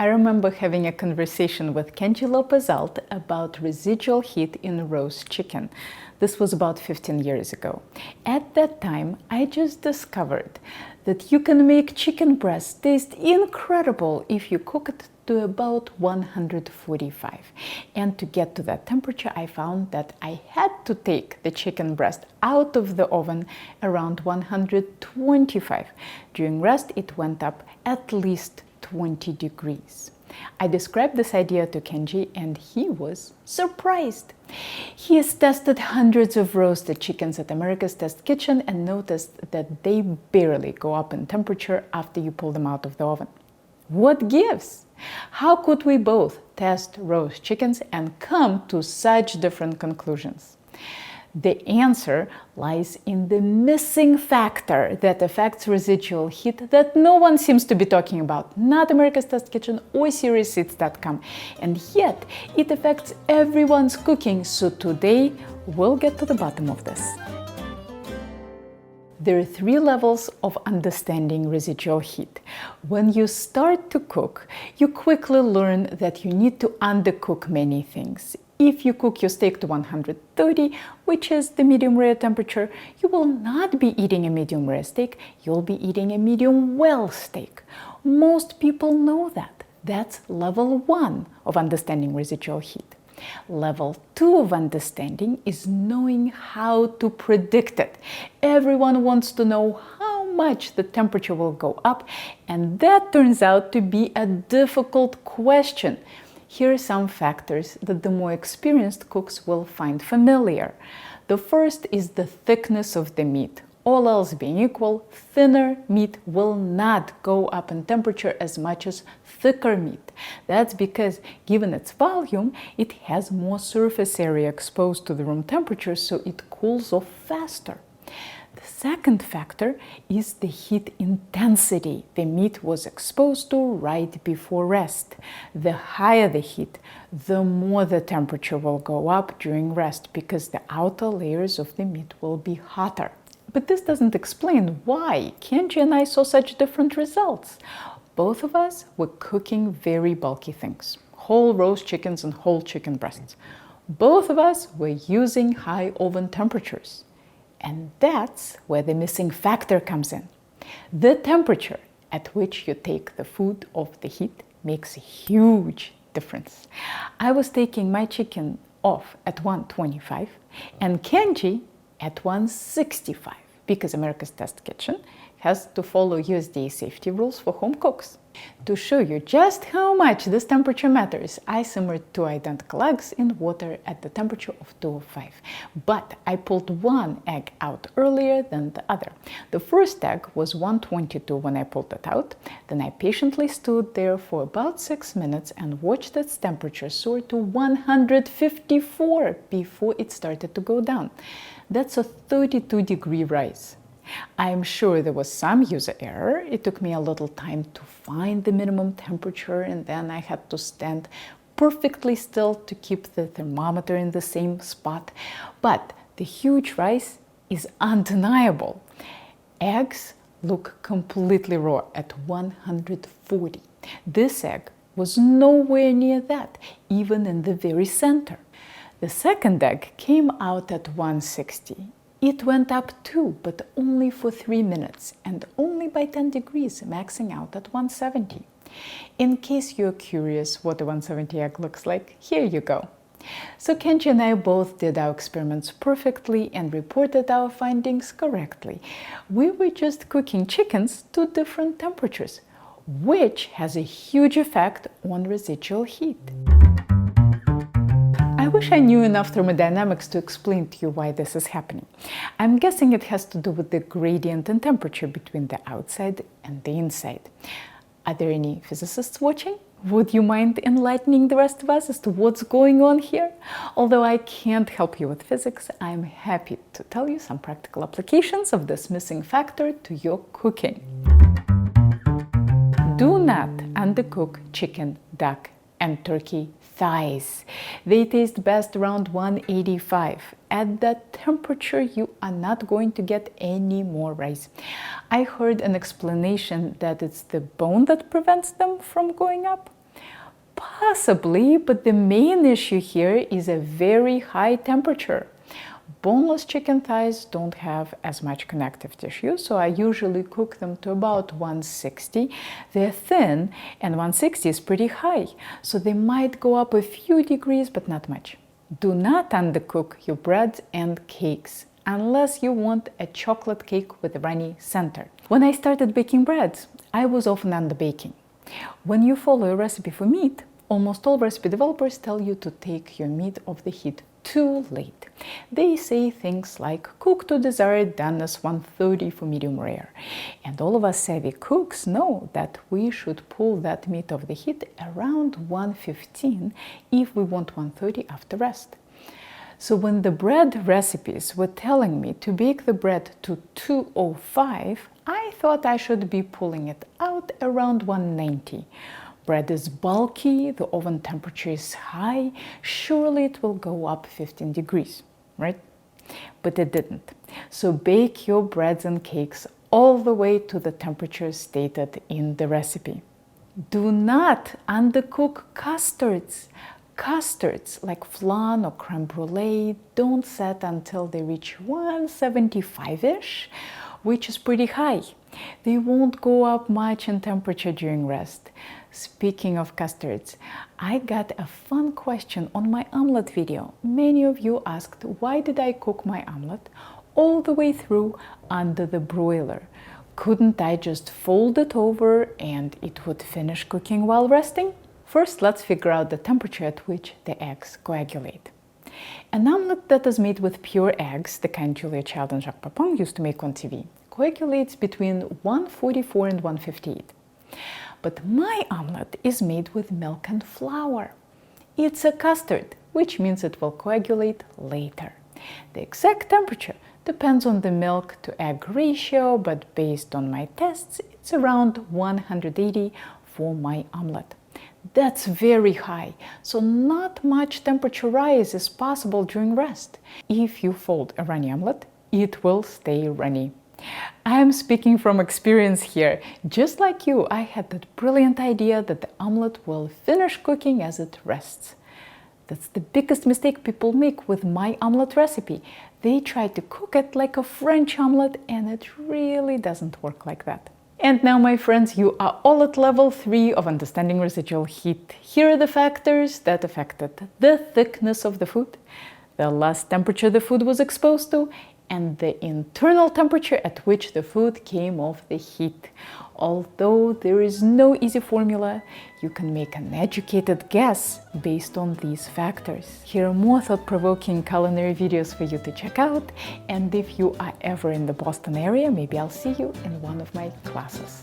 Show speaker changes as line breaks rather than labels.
I remember having a conversation with Kenji Lopez-Alt about residual heat in roast chicken. This was about 15 years ago. At that time, I just discovered that you can make chicken breast taste incredible if you cook it to about 145. And to get to that temperature, I found that I had to take the chicken breast out of the oven around 125. During rest, it went up at least 20 degrees. I described this idea to Kenji and he was surprised. He has tested hundreds of roasted chickens at America's Test Kitchen and noticed that they barely go up in temperature after you pull them out of the oven. What gives? How could we both test roast chickens and come to such different conclusions? The answer lies in the missing factor that affects residual heat that no one seems to be talking about, not America's Test Kitchen or SeriousEats.com, and yet it affects everyone's cooking, so today we'll get to the bottom of this. There are 3 levels of understanding residual heat. When you start to cook, you quickly learn that you need to undercook many things. If you cook your steak to 130, which is the medium rare temperature, you will not be eating a medium rare steak, you'll be eating a medium well steak. Most people know that. That's level 1 of understanding residual heat. Level 2 of understanding is knowing how to predict it. Everyone wants to know how much the temperature will go up, and that turns out to be a difficult question. Here are some factors that the more experienced cooks will find familiar. The first is the thickness of the meat. All else being equal, thinner meat will not go up in temperature as much as thicker meat. That's because, given its volume, it has more surface area exposed to the room temperature, so it cools off faster. The second factor is the heat intensity the meat was exposed to right before rest. The higher the heat, the more the temperature will go up during rest because the outer layers of the meat will be hotter. But this doesn't explain why Kenji and I saw such different results. Both of us were cooking very bulky things, whole roast chickens and whole chicken breasts. Both of us were using high oven temperatures. And that's where the missing factor comes in. The temperature at which you take the food off the heat makes a huge difference. I was taking my chicken off at 125 and Kenji at 165 because America's Test Kitchen has to follow USDA safety rules for home cooks. To show you just how much this temperature matters, I simmered 2 identical eggs in water at the temperature of 205. But I pulled one egg out earlier than the other. The first egg was 122 when I pulled it out. Then I patiently stood there for about 6 minutes and watched its temperature soar to 154 before it started to go down. That's a 32-degree rise. I'm sure there was some user error. It took me a little time to find the minimum temperature, and then I had to stand perfectly still to keep the thermometer in the same spot. But the huge rise is undeniable. Eggs look completely raw at 140. This egg was nowhere near that, even in the very center. The second egg came out at 160. It went up too, but only for 3 minutes and only by 10 degrees, maxing out at 170. In case you're curious what a 170 egg looks like, here you go. So Kenji and I both did our experiments perfectly and reported our findings correctly. We were just cooking chickens to different temperatures, which has a huge effect on residual heat. I wish I knew enough thermodynamics to explain to you why this is happening. I'm guessing it has to do with the gradient in temperature between the outside and the inside. Are there any physicists watching? Would you mind enlightening the rest of us as to what's going on here? Although I can't help you with physics, I'm happy to tell you some practical applications of this missing factor to your cooking. Do not undercook chicken, duck, and turkey thighs. They taste best around 185. At that temperature, you are not going to get any more rise. I heard an explanation that it's the bone that prevents them from going up. Possibly, but the main issue here is a very high temperature. Boneless chicken thighs don't have as much connective tissue, so I usually cook them to about 160. They're thin, and 160 is pretty high, so they might go up a few degrees, but not much. Do not undercook your breads and cakes, unless you want a chocolate cake with a runny center. When I started baking breads, I was often underbaking. When you follow a recipe for meat, almost all recipe developers tell you to take your meat off the heat too late. They say things like cook to desired doneness 130 for medium rare. And all of us savvy cooks know that we should pull that meat off the heat around 115 if we want 130 after rest. So when the bread recipes were telling me to bake the bread to 205, I thought I should be pulling it out around 190. Bread is bulky, the oven temperature is high, surely it will go up 15 degrees, right? But it didn't. So bake your breads and cakes all the way to the temperature stated in the recipe. Do not undercook custards. Custards like flan or creme brulee don't set until they reach 175-ish, which is pretty high. They won't go up much in temperature during rest. Speaking of custards, I got a fun question on my omelet video. Many of you asked, why did I cook my omelet all the way through under the broiler? Couldn't I just fold it over and it would finish cooking while resting? First, let's figure out the temperature at which the eggs coagulate. An omelet that is made with pure eggs, the kind Julia Child and Jacques Pepin used to make on TV, coagulates between 144 and 158. But my omelet is made with milk and flour. It's a custard, which means it will coagulate later. The exact temperature depends on the milk to egg ratio, but based on my tests, it's around 180 for my omelet. That's very high, so not much temperature rise is possible during rest. If you fold a runny omelet, it will stay runny. I'm speaking from experience here. Just like you, I had that brilliant idea that the omelet will finish cooking as it rests. That's the biggest mistake people make with my omelet recipe. They try to cook it like a French omelet, and it really doesn't work like that. And now, my friends, you are all at level 3 of understanding residual heat. Here are the factors that affected the thickness of the food, the last temperature the food was exposed to, and the internal temperature at which the food came off the heat. Although there is no easy formula, you can make an educated guess based on these factors. Here are more thought-provoking culinary videos for you to check out, and if you are ever in the Boston area, maybe I'll see you in one of my classes.